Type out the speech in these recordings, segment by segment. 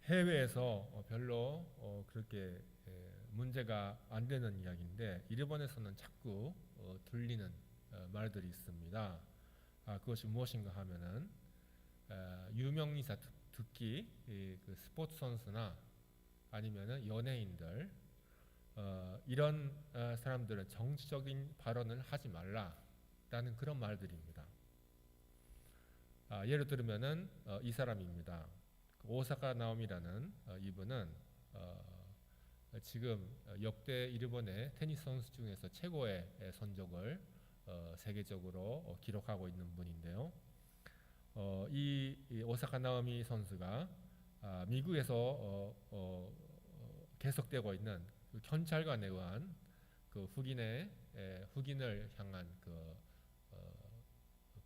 해외에서 별로 그렇게 문제가 안 되는 이야기인데 일본에서는 자꾸 들리는 말들이 있습니다. 그것이 무엇인가 하면은 유명인사 특히 그 스포츠 선수나 아니면은 연예인들 이런 사람들은 정치적인 발언을 하지 말라라는 그런 말들입니다. 예를 들면은 이 사람입니다. 오사카 나오미라는 이분은 지금 역대 일본의 테니스 선수 중에서 최고의 선적을 세계적으로 기록하고 있는 분인데요. 이 오사카 나오미 선수가 미국에서 계속되고 있는 그 경찰관에 의한 그 흑인을 향한 그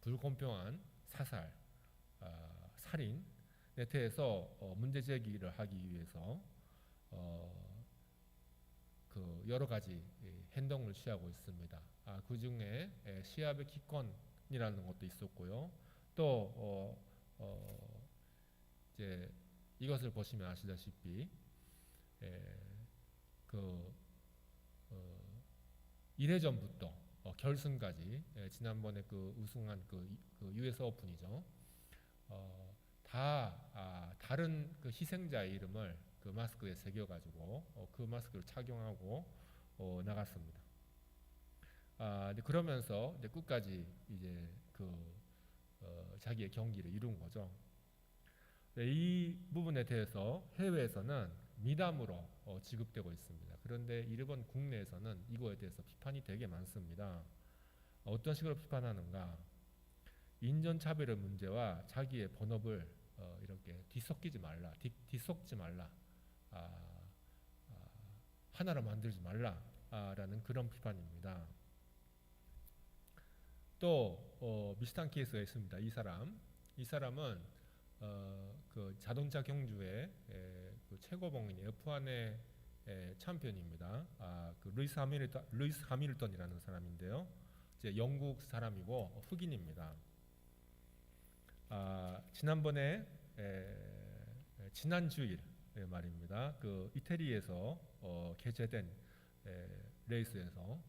불공평한 사살, 살인에 대해서 문제 제기를 하기 위해서 그 여러 가지 행동을 취하고 있습니다. 그 중에 시아베 키컨이라는 것도 있었고요. 또 이제 이것을 보시면 아시다시피 그 1회전부터 결승까지 지난번에 그 우승한 그 US 오픈이죠. 다 다른 그 희생자의 이름을 그 마스크에 새겨가지고 그 마스크를 착용하고 나갔습니다. 근데 그러면서 이제 끝까지 이제 그 자기의 경기를 이룬 거죠. 이 부분에 대해서 해외에서는 미담으로 지급되고 있습니다. 그런데 일본 국내에서는 이거에 대해서 비판이 되게 많습니다. 어떤 식으로 비판하는가? 인종차별의 문제와 자기의 본업을 이렇게 뒤섞지 말라, 하나로 만들지 말라라는 그런 비판입니다. 또 비슷한 케이스가 있습니다. 이 사람은 그 자동차 경주의 그 최고봉인 F1의 챔피언입니다. 그 루이스 하밀턴이라는 사람인데요. 이제 영국 사람이고 흑인입니다. 지난번에 지난 주일 말입니다. 그 이태리에서 개최된 레이스에서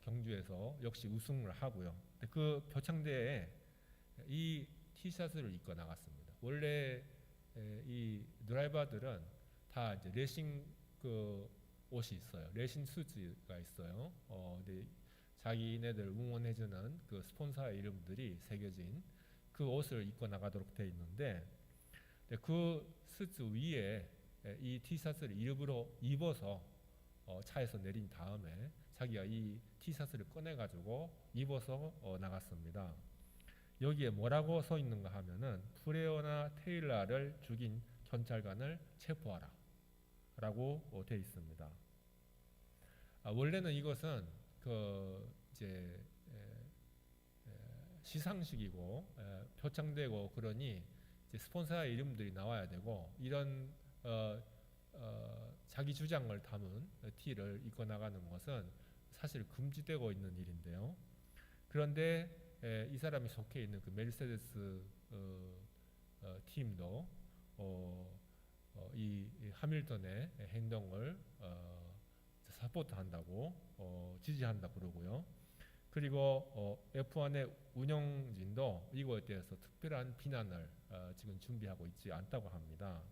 경주에서 역시 우승을 하고요. 그 표창대에 이 티셔츠를 입고 나갔습니다. 원래 이 드라이버들은 다 이제 레이싱 그 옷이 있어요. 레이싱 수트가 있어요. 근데 자기네들 응원해주는 그 스폰서의 이름들이 새겨진 그 옷을 입고 나가도록 되어 있는데 그 수트 위에 이 티셔츠를 일부러 입어서 차에서 내린 다음에 자기가 이 티셔츠를 꺼내가지고 입어서 나갔습니다. 여기에 뭐라고 써 있는가 하면은 프레오나 테일러를 죽인 경찰관을 체포하라 라고 되어 있습니다. 원래는 이것은 그 이제 시상식이고 표창되고 그러니 이제 스폰서의 이름들이 나와야 되고 이런 자기 주장을 담은 티를 입고 나가는 것은 사실 금지되고 있는 일인데요. 그런데 이 사람이 속해 있는 그 메르세데스 팀도 이 하밀턴의 행동을 사포트한다고 지지한다 그러고요. 그리고 F1의 운영진도 이거에 대해서 특별한 비난을 지금 준비하고 있지 않다고 합니다.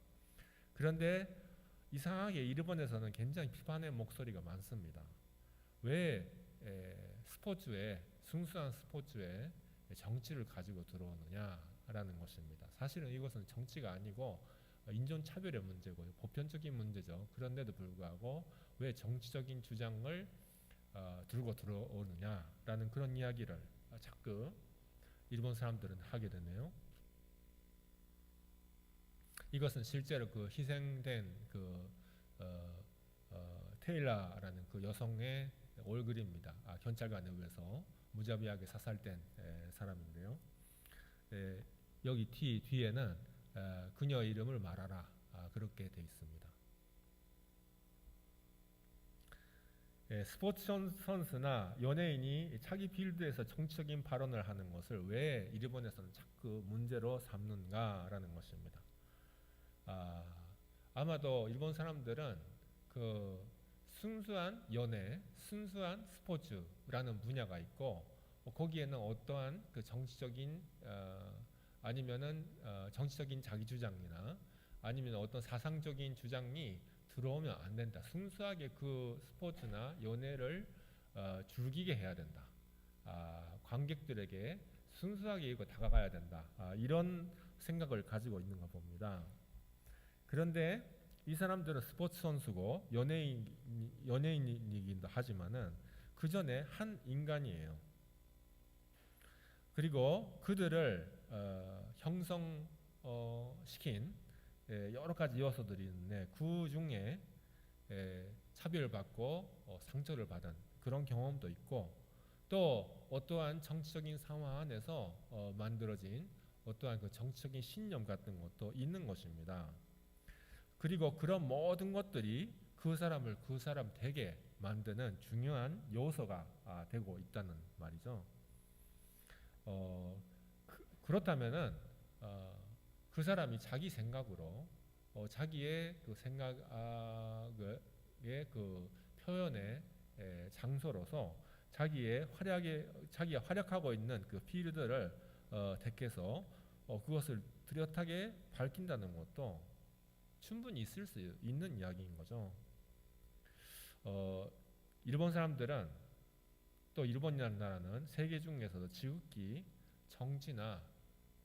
그런데 이상하게 일본에서는 굉장히 비판의 목소리가 많습니다. 왜 스포츠에 순수한 스포츠에 정치를 가지고 들어오느냐라는 것입니다. 사실은 이것은 정치가 아니고 인종차별의 문제고요. 보편적인 문제죠. 그런데도 불구하고 왜 정치적인 주장을 들고 들어오느냐라는 그런 이야기를 자꾸 일본 사람들은 하게 되네요. 이것은 실제로 그 희생된 그 테일러라는 그 여성의 얼굴입니다. 경찰관에 의해서 무자비하게 사살된 사람인데요. 여기 뒤에는 그녀 이름을 말하라 그렇게 돼 있습니다. 스포츠 선수나 연예인이 자기 필드에서 정치적인 발언을 하는 것을 왜 일본에서는 자꾸 문제로 삼는가라는 것입니다. 아마도 일본 사람들은 그 순수한 연애, 순수한 스포츠라는 분야가 있고 거기에는 어떠한 그 정치적인 아니면은 정치적인 자기 주장이나 아니면 어떤 사상적인 주장이 들어오면 안 된다. 순수하게 그 스포츠나 연애를 즐기게 해야 된다. 관객들에게 순수하게 이거 다가가야 된다. 이런 생각을 가지고 있는가 봅니다. 그런데 이 사람들은 스포츠 선수고 연예인이기도 하지만은 그 전에 한 인간이에요. 그리고 그들을 형성시킨 여러 가지 요소들이 있는데 그 중에 차별받고 상처를 받은 그런 경험도 있고 또 어떠한 정치적인 상황 안에서 만들어진 어떠한 그 정치적인 신념 같은 것도 있는 것입니다. 그리고 그런 모든 것들이 그 사람을 그 사람 되게 만드는 중요한 요소가 되고 있다는 말이죠. 그렇다면은 그 사람이 자기 생각으로 자기의 그 생각의 그 표현의 장소로서 자기가 활약하고 있는 그 필드를 택해서 그것을 뚜렷하게 밝힌다는 것도 충분히 있을 수 있는 이야기인 거죠. 일본 사람들은 또 일본이라는 나라는 세계 중에서도 지극히 정치나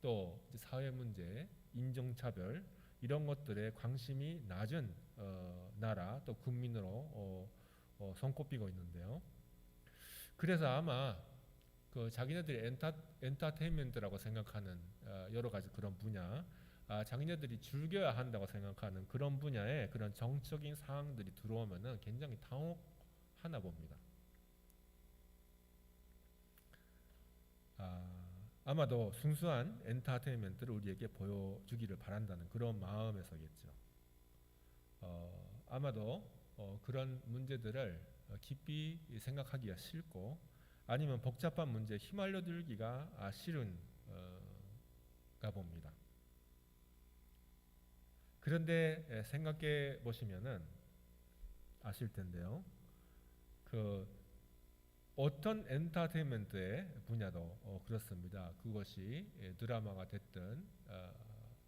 또 사회 문제, 인종차별 이런 것들에 관심이 낮은 나라 또 국민으로 손꼽히고 있는데요. 그래서 아마 그 자기네들이 엔터테인먼트라고 생각하는 여러 가지 그런 분야, 자기네들이 즐겨야 한다고 생각하는 그런 분야에 그런 정치적인 사항들이 들어오면은 굉장히 당혹하나 봅니다. 아마도 순수한 엔터테인먼트를 우리에게 보여주기를 바란다는 그런 마음에서겠죠. 아마도 그런 문제들을 깊이 생각하기가 싫고 아니면 복잡한 문제에 휘말려들기가 싫은가 봅니다. 그런데 생각해 보시면은 아실 텐데요. 그 어떤 엔터테인먼트의 분야도 그렇습니다. 그것이 드라마가 됐든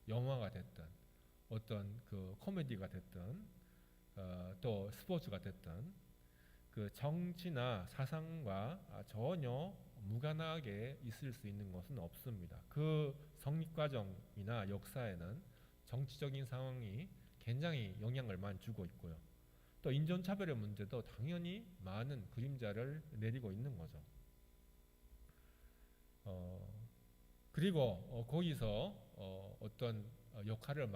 영화가 됐든 어떤 그 코미디가 됐든 또 스포츠가 됐든 그 정치나 사상과 전혀 무관하게 있을 수 있는 것은 없습니다. 그 성립 과정이나 역사에는 정치적인 상황이 굉장히 영향을 많이 주고 있고요. 또 인종차별의 문제도 당연히 많은 그림자를 내리고 있는 거죠. 그리고 거기서 어떤 역할을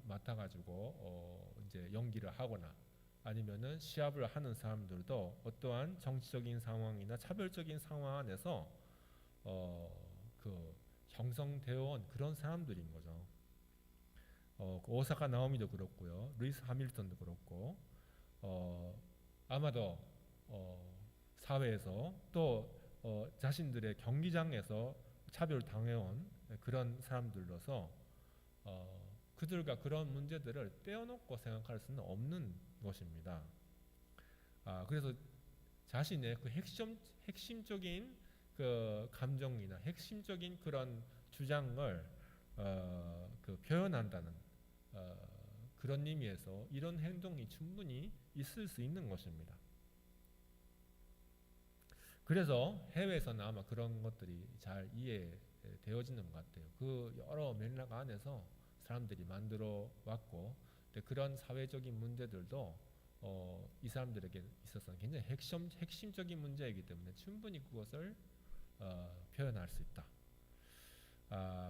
맡아가지고 이제 연기를 하거나 아니면은 시합을 하는 사람들도 어떠한 정치적인 상황이나 차별적인 상황 안에서 그 형성되어 온 그런 사람들인 거죠. 오사카 나오미도 그렇고요, 루이스 하밀턴도 그렇고 아마도 사회에서 또 자신들의 경기장에서 차별당해온 그런 사람들로서 그들과 그런 문제들을 떼어놓고 생각할 수는 없는 것입니다. 그래서 자신의 그 핵심적인 그 감정이나 핵심적인 그런 주장을 그 표현한다는 그런 의미에서 이런 행동이 충분히 있을 수 있는 것입니다. 그래서 해외에서는 아마 그런 것들이 잘 이해되어지는 것 같아요. 그 여러 맥락 안에서 사람들이 만들어 왔고 그런 사회적인 문제들도 이 사람들에게 있어서는 굉장히 핵심적인 문제이기 때문에 충분히 그것을 표현할 수 있다.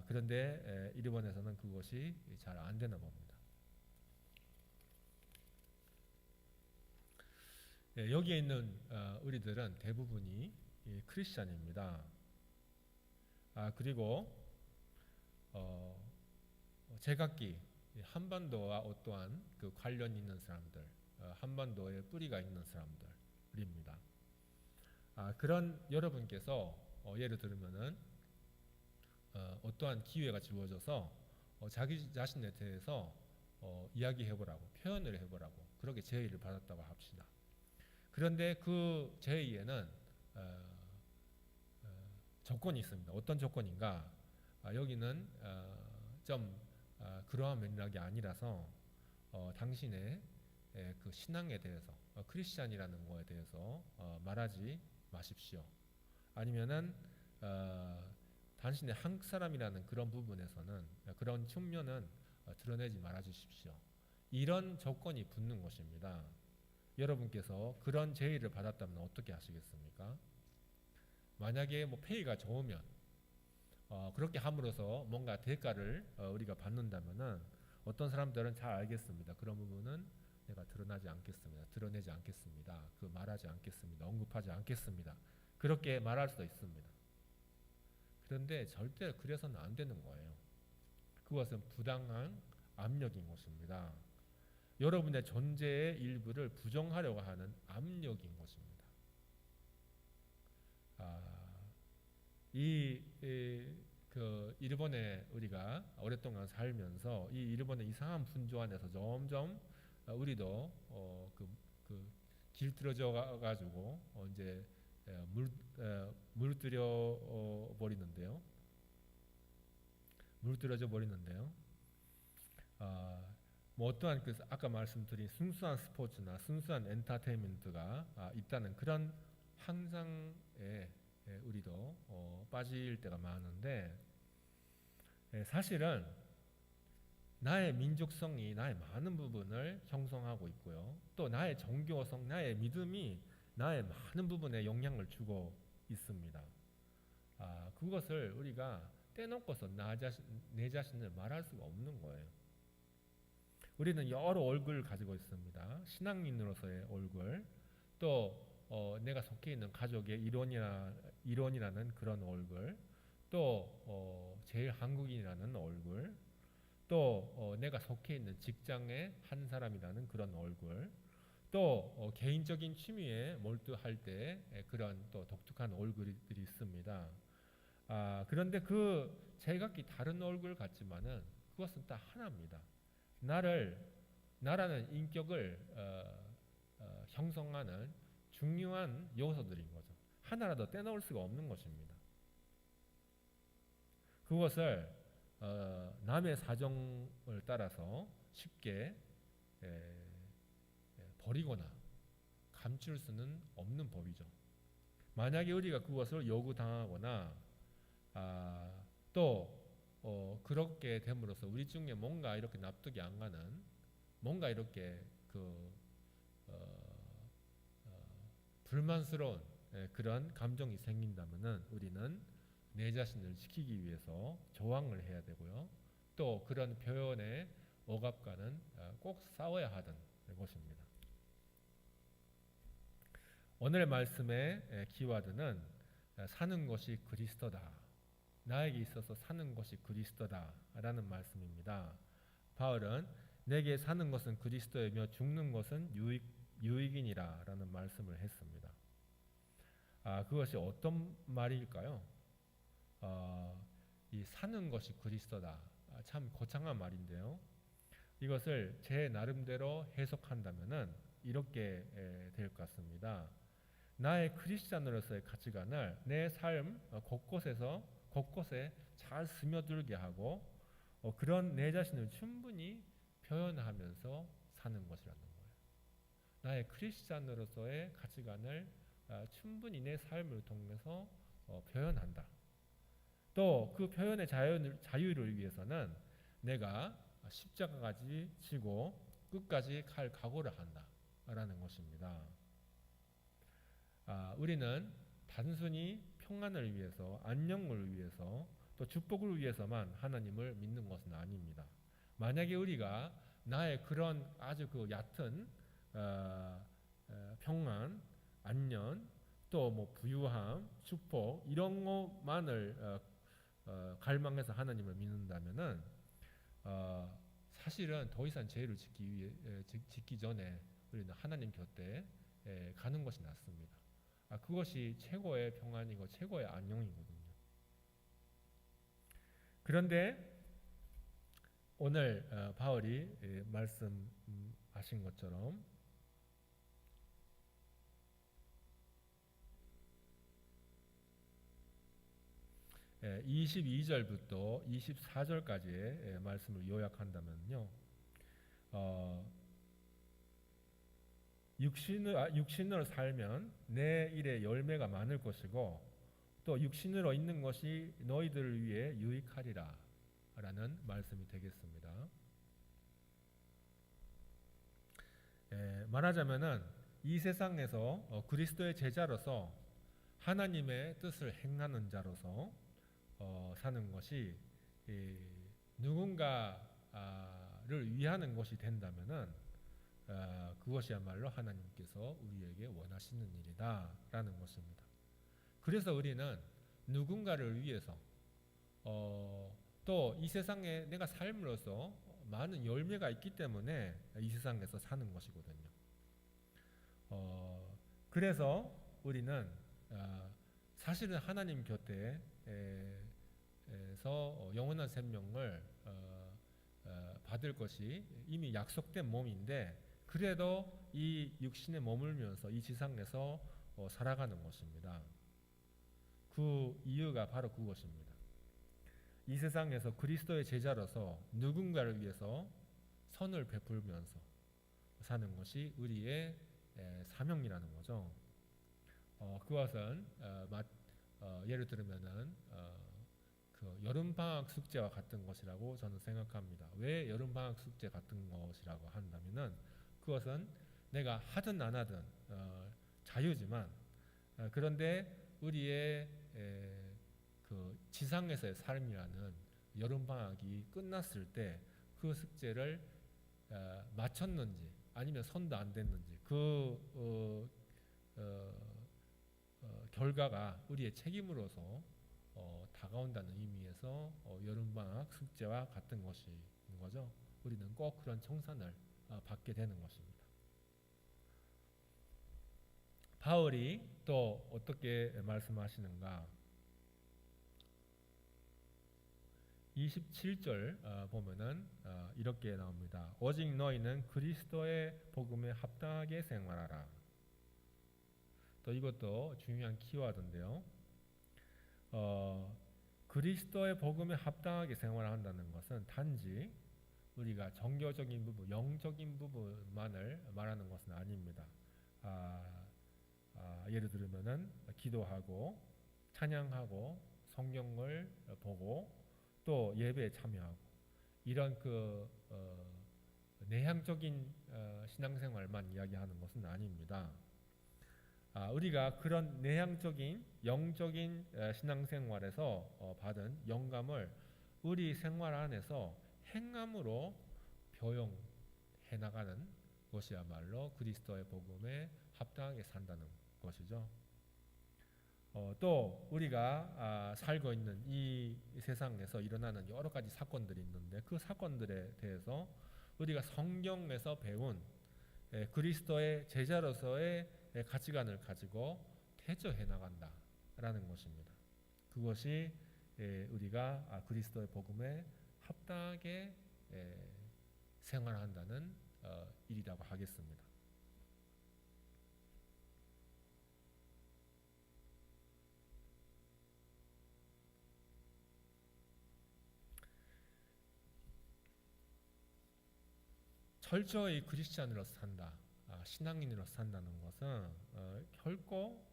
그런데 일본에서는 그것이 잘 안 되나 봅니다. 여기에 있는 우리들은 대부분이 크리스찬입니다. 그리고 제각기 한반도와 어떠한 그 관련 있는 사람들, 한반도에 뿌리가 있는 사람들입니다. 그런 여러분께서 예를 들면은 어떠한 기회가 주어져서 자기 자신에 대해서 이야기해보라고, 표현을 해보라고 그렇게 제의를 받았다고 합시다. 그런데 그 제의에는 조건이 있습니다. 어떤 조건인가? 여기는 좀 그러한 맥락이 아니라서 당신의 그 신앙에 대해서 크리스찬이라는 거에 대해서 말하지 마십시오. 아니면은 당신의 한국 사람이라는 그런 부분에서는 그런 측면은 드러내지 말아 주십시오. 이런 조건이 붙는 것입니다. 여러분께서 그런 제의를 받았다면 어떻게 하시겠습니까? 만약에 뭐 페이가 좋으면 그렇게 함으로써 뭔가 대가를 우리가 받는다면은 어떤 사람들은 잘 알겠습니다. 그런 부분은 내가 드러내지 않겠습니다. 그 말하지 않겠습니다. 언급하지 않겠습니다. 그렇게 말할 수도 있습니다. 그런데 절대 그래서는 안 되는 거예요. 그것은 부당한 압력인 것입니다. 여러분의 존재의 일부를 부정하려고 하는 압력인 것입니다. 그 일본에 우리가 오랫동안 살면서 이 일본의 이상한 분조 안에서 점점 우리도 길들여져 가지고 이제 물들여 버리는데요. 뭐 어떠한 그 아까 말씀드린 순수한 스포츠나 순수한 엔터테인먼트가 있다는 그런 항상에 우리도 빠질 때가 많은데 사실은 나의 민족성이 나의 많은 부분을 형성하고 있고요. 또 나의 종교성, 나의 믿음이 나의 많은 부분에 영향을 주고 있습니다. 그것을 우리가 떼놓고서 내 자신을 말할 수가 없는 거예요. 우리는 여러 얼굴을 가지고 있습니다. 신앙인으로서의 얼굴, 또 내가 속해 있는 가족의 일원이라는 그런 얼굴, 또 제일 한국인이라는 얼굴, 또 내가 속해 있는 직장의 한 사람이라는 그런 얼굴, 또 개인적인 취미에 몰두할 때 그런 또 독특한 얼굴들이 있습니다. 그런데 그 제각기 다른 얼굴 같지만은 그것은 다 하나입니다. 나라는 인격을 형성하는 중요한 요소들인 거죠. 하나라도 떼놓을 수가 없는 것입니다. 그것을 남의 사정을 따라서 쉽게 버리거나 감출 수는 없는 법이죠. 만약에 우리가 그것을 요구당하거나 또 그렇게 됨으로써 우리 중에 뭔가 이렇게 납득이 안 가는 뭔가 이렇게 불만스러운 그런 감정이 생긴다면은 우리는 내 자신을 지키기 위해서 저항을 해야 되고요. 또 그런 표현의 억압과는 꼭 싸워야 하는 것입니다. 오늘 말씀의 키워드는 사는 것이 그리스도다. 나에게 있어서 사는 것이 그리스도다 라는 말씀입니다. 바울은 내게 사는 것은 그리스도이며 죽는 것은 유익이니라 라는 말씀을 했습니다. 그것이 어떤 말일까요? 이 사는 것이 그리스도다. 참 거창한 말인데요. 이것을 제 나름대로 해석한다면은 이렇게 될 것 같습니다. 나의 크리스찬으로서의 가치관을 내 삶 곳곳에 잘 스며들게 하고 그런 내 자신을 충분히 표현하면서 사는 것이라는 거예요. 나의 크리스찬으로서의 가치관을 충분히 내 삶을 통해서 표현한다. 또 그 표현의 자유를 위해서는 내가 십자가까지 지고 끝까지 갈 각오를 한다라는 것입니다. 우리는 단순히 평안을 위해서, 안녕을 위해서, 또 축복을 위해서만 하나님을 믿는 것은 아닙니다. 만약에 우리가 나의 그런 아주 그 얕은 평안, 안녕, 또 뭐 부유함, 축복 이런 것만을 갈망해서 하나님을 믿는다면은 사실은 더 이상 죄를 짓기 전에 우리는 하나님 곁에 가는 것이 낫습니다. 그것이 최고의 평안이고 최고의 안녕이거든요. 그런데 오늘 바울이 말씀하신 것처럼 22절부터 24절까지의 말씀을 요약한다면요, 육신으로 살면 내 일에 열매가 많을 것이고 또 육신으로 있는 것이 너희들을 위해 유익하리라 라는 말씀이 되겠습니다. 말하자면은 이 세상에서 그리스도의 제자로서 하나님의 뜻을 행하는 자로서 사는 것이 누군가를 위하는 것이 된다면은 그것이야말로 하나님께서 우리에게 원하시는 일이다라는 것입니다. 그래서 우리는 누군가를 위해서 또 이 세상에 내가 삶으로써 많은 열매가 있기 때문에 이 세상에서 사는 것이거든요. 그래서 우리는 사실은 하나님 곁에서 영원한 생명을 받을 것이 이미 약속된 몸인데 그래도 이 육신에 머물면서 이 지상에서 살아가는 것입니다. 그 이유가 바로 그것입니다. 이 세상에서 그리스도의 제자로서 누군가를 위해서 선을 베풀면서 사는 것이 우리의 사명이라는 거죠. 그것은 예를 들면은 그 여름방학 숙제와 같은 것이라고 저는 생각합니다. 왜 여름방학 숙제 같은 것이라고 한다면은 그것은 내가 하든 안 하든 자유지만 그런데 우리의 그 지상에서의 삶이라는 여름방학이 끝났을 때 그 숙제를 마쳤는지 아니면 선도 안 됐는지 그 결과가 우리의 책임으로서 다가온다는 의미에서 여름방학 숙제와 같은 것인 거죠. 우리는 꼭 그런 청산을 받게 되는 것입니다. 바울이 또 어떻게 말씀하시는가? 27절 보면은 이렇게 나옵니다. 오직 너희는 그리스도의 복음에 합당하게 생활하라. 또 이것도 중요한 키워드인데요. 그리스도의 복음에 합당하게 생활한다는 것은 단지 우리가 정교적인 부분, 영적인 부분만을 말하는 것은 아닙니다. 예를 들면은 기도하고 찬양하고 성경을 보고 또 예배에 참여하고 이런 그 내향적인 신앙생활만 이야기하는 것은 아닙니다. 우리가 그런 내향적인 영적인 신앙생활에서 받은 영감을 우리 생활 안에서 행함으로 표현해 나가는 것이야말로 그리스도의 복음에 합당하게 산다는 것이죠. 또 우리가 살고 있는 이 세상에서 일어나는 여러 가지 사건들이 있는데 그 사건들에 대해서 우리가 성경에서 배운 그리스도의 제자로서의 가치관을 가지고 대처해 나간다라는 것입니다. 그것이 우리가 그리스도의 복음에 합당하게 생활한다는 일이라고 하겠습니다. 철저히 크리스찬으로서 산다, 신앙인으로서 산다는 것은 결코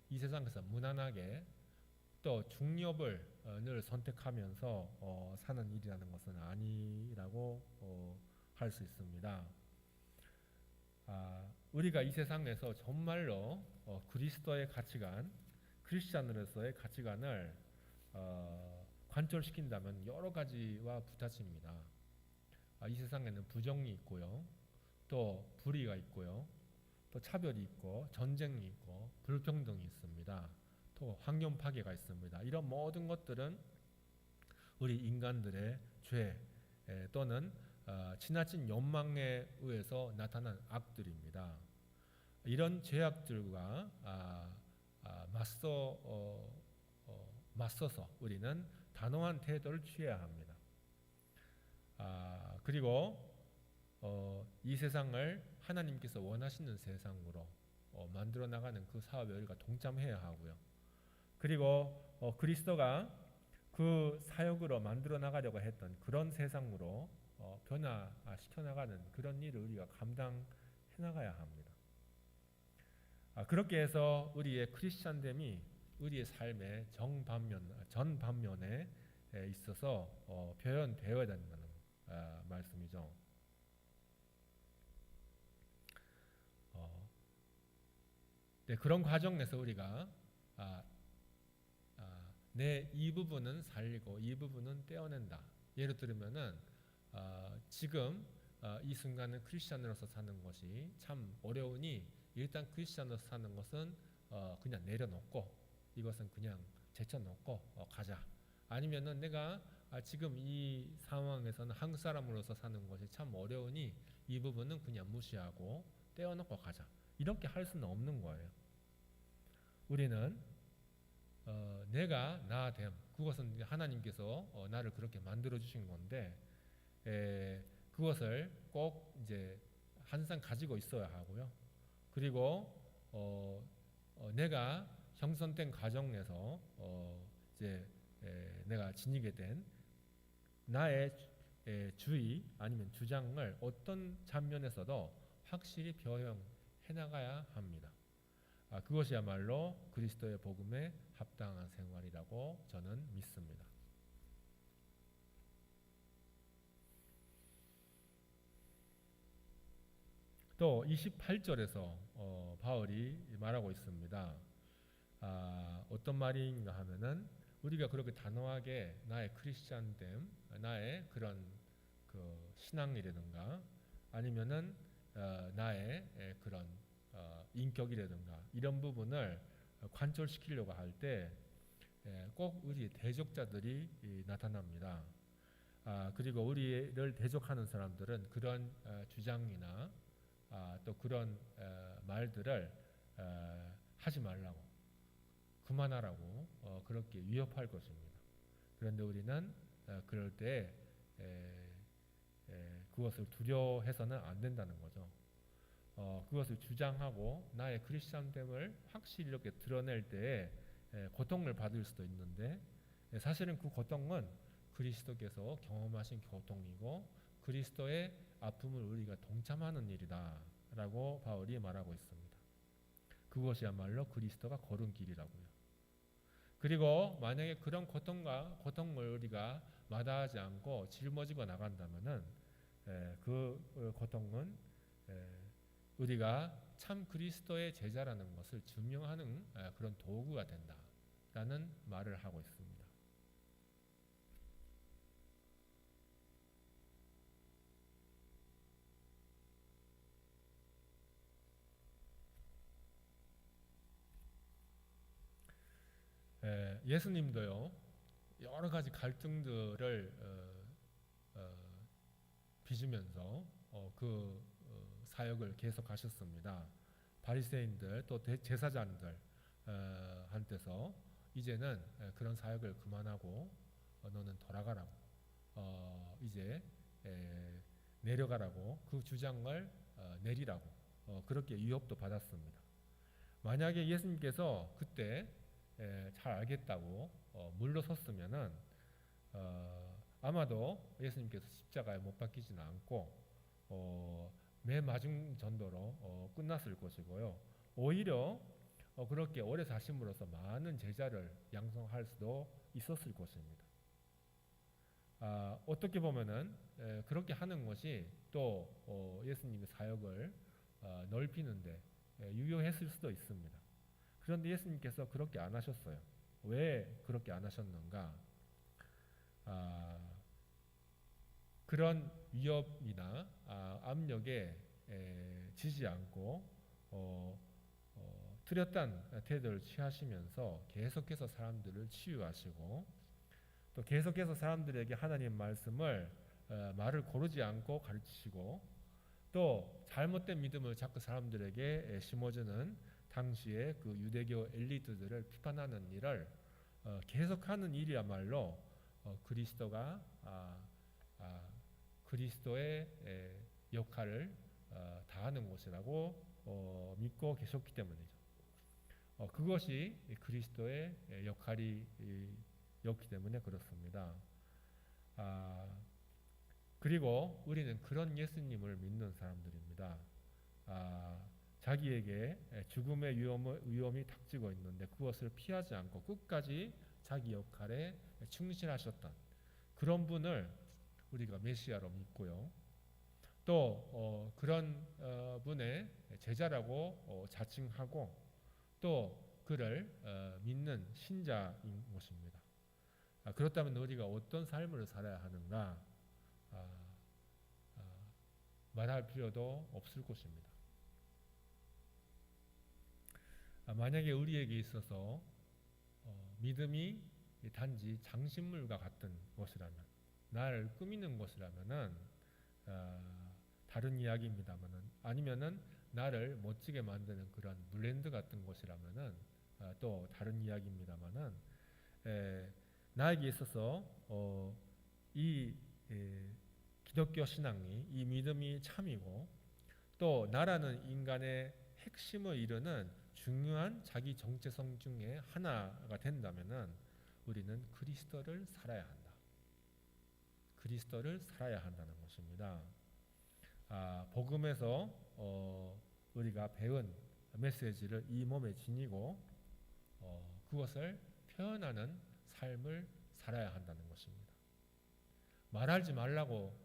이 세상에서 무난하게 또 중립을 늘 선택하면서 사는 일이라는 것은 아니라고 할 수 있습니다. 우리가 이 세상에서 정말로 그리스도의 가치관, 크리스찬으로서의 가치관을 관철시킨다면 여러 가지와 부딪힙니다. 이 세상에는 부정이 있고요, 또 불의가 있고요, 또 차별이 있고 전쟁이 있고 불평등이 있습니다. 또 환경 파괴가 있습니다. 이런 모든 것들은 우리 인간들의 죄 또는 지나친 욕망에 의해서 나타난 악들입니다. 이런 죄악들과 맞서서 우리는 단호한 태도를 취해야 합니다. 그리고 이 세상을 하나님께서 원하시는 세상으로 만들어 나가는 그 사업에 우리가 동참해야 하고요. 그리고 그리스도가 그 사역으로 만들어 나가려고 했던 그런 세상으로 변화시켜 나가는 그런 일을 우리가 감당해 나가야 합니다. 그렇게 해서 우리의 크리스찬됨이 우리의 삶의 전반면에 있어서 표현되어야 된다는 말씀이죠. 네, 그런 과정에서 우리가 내 이 부분은 살리고 이 부분은 떼어낸다. 예를 들면은 지금 이 순간은 크리스찬으로서 사는 것이 참 어려우니 일단 크리스찬으로서 사는 것은 그냥 내려놓고 이것은 그냥 제쳐놓고 가자. 아니면은 내가 지금 이 상황에서는 한국 사람으로서 사는 것이 참 어려우니 이 부분은 그냥 무시하고 떼어놓고 가자. 이렇게 할 수는 없는 거예요. 우리는 내가 나됨, 그것은 하나님께서 나를 그렇게 만들어 주신 건데 그것을 꼭 이제 항상 가지고 있어야 하고요. 그리고 내가 형성된 과정에서 이제 내가 지니게 된 나의 주의 아니면 주장을 어떤 장면에서도 확실히 표현해 나가야 합니다. 그것이야말로 그리스도의 복음에 합당한 생활이라고 저는 믿습니다. 또 28절에서 바울이 말하고 있습니다. 어떤 말인가 하면은 우리가 그렇게 단호하게 나의 크리스찬됨, 나의 그런 그 신앙이라든가 아니면은 나의 그런 인격이라든가 이런 부분을 관철시키려고 할 때 꼭 우리 대적자들이 나타납니다. 그리고 우리를 대적하는 사람들은 그런 주장이나 또 그런 말들을 하지 말라고, 그만하라고 그렇게 위협할 것입니다. 그런데 우리는 그럴 때 그것을 두려워해서는 안 된다는 거죠. 그것을 주장하고 나의 크리스찬됨을 확실히 이렇게 드러낼 때에 고통을 받을 수도 있는데 사실은 그 고통은 그리스도께서 경험하신 고통이고 그리스도의 아픔을 우리가 동참하는 일이다 라고 바울이 말하고 있습니다. 그것이야말로 그리스도가 걸은 길이라고요. 그리고 만약에 그런 고통을 우리가 마다하지 않고 짊어지고 나간다면은 그 고통은 우리가 참 그리스도의 제자라는 것을 증명하는 그런 도구가 된다라는 말을 하고 있습니다. 예수님도요 여러 가지 갈등들을 빚으면서 그 사역을 계속하셨습니다. 바리새인들 또 제사장들 한테서 이제는 그런 사역을 그만하고 너는 돌아가라고 이제 내려가라고 그 주장을 내리라고 그렇게 위협도 받았습니다. 만약에 예수님께서 그때 잘 알겠다고 물러섰으면은 아마도 예수님께서 십자가에 못 박히지는 않고 매 맞은 전도로 끝났을 것이고요. 오히려 그렇게 오래 사심으로써 많은 제자를 양성할 수도 있었을 것입니다. 어떻게 보면은 그렇게 하는 것이 또 예수님의 사역을 넓히는데 유효했을 수도 있습니다. 그런데 예수님께서 그렇게 안 하셨어요. 왜 그렇게 안 하셨는가? 그런 위협이나 압력에 지지 않고 뚜렷한 태도를 취하시면서 계속해서 사람들을 치유하시고 또 계속해서 사람들에게 하나님 말씀을 말을 고르지 않고 가르치시고 또 잘못된 믿음을 자꾸 사람들에게 심어주는 당시의 그 유대교 엘리트들을 비판하는 일을 계속하는 일이야말로 그리스도가 그리스도의 역할을 다하는 곳이라고 믿고 계셨기 때문이죠. 그것이 그리스도의 역할이었기 때문에 그렇습니다. 그리고 우리는 그런 예수님을 믿는 사람들입니다. 자기에게 죽음의 위험이 닥치고 있는데 그것을 피하지 않고 끝까지 자기 역할에 충실하셨던 그런 분을 우리가 메시아로 믿고요. 또 그런 분의 제자라고 자칭하고 또 그를 믿는 신자인 것입니다. 그렇다면 우리가 어떤 삶을 살아야 하는가 말할 필요도 없을 것입니다. 만약에 우리에게 있어서 믿음이 단지 장신물과 같은 것이라면, 나를 꾸미는 것이라면은 다른 이야기입니다만은, 아니면은 나를 멋지게 만드는 그런 브랜드 같은 것이라면은 또 다른 이야기입니다만은, 나에게 있어서 이 기독교 신앙이, 이 믿음이 참이고 또 나라는 인간의 핵심을 이루는 중요한 자기 정체성 중에 하나가 된다면은 우리는 그리스도를 살아야 한다. 그리스도를 살아야 한다는 것입니다. 복음에서 우리가 배운 메시지를 이 몸에 지니고 그것을 표현하는 삶을 살아야 한다는 것입니다. 말하지 말라고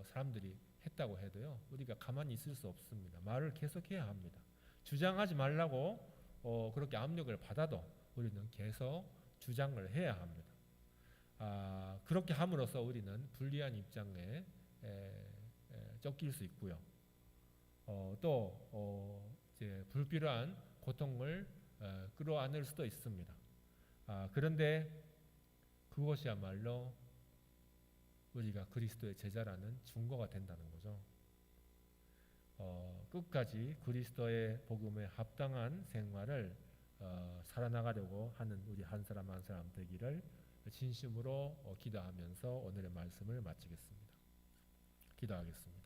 사람들이 했다고 해도요, 우리가 가만히 있을 수 없습니다. 말을 계속해야 합니다. 주장하지 말라고 그렇게 압력을 받아도 우리는 계속 주장을 해야 합니다. 그렇게 함으로써 우리는 불리한 입장에 쫓길 수 있고요. 또 이제 불필요한 고통을 끌어안을 수도 있습니다. 그런데 그것이야말로 우리가 그리스도의 제자라는 증거가 된다는 거죠. 끝까지 그리스도의 복음에 합당한 생활을 살아나가려고 하는 우리 한 사람 한 사람 되기를 진심으로 기도하면서 오늘의 말씀을 마치겠습니다. 기도하겠습니다.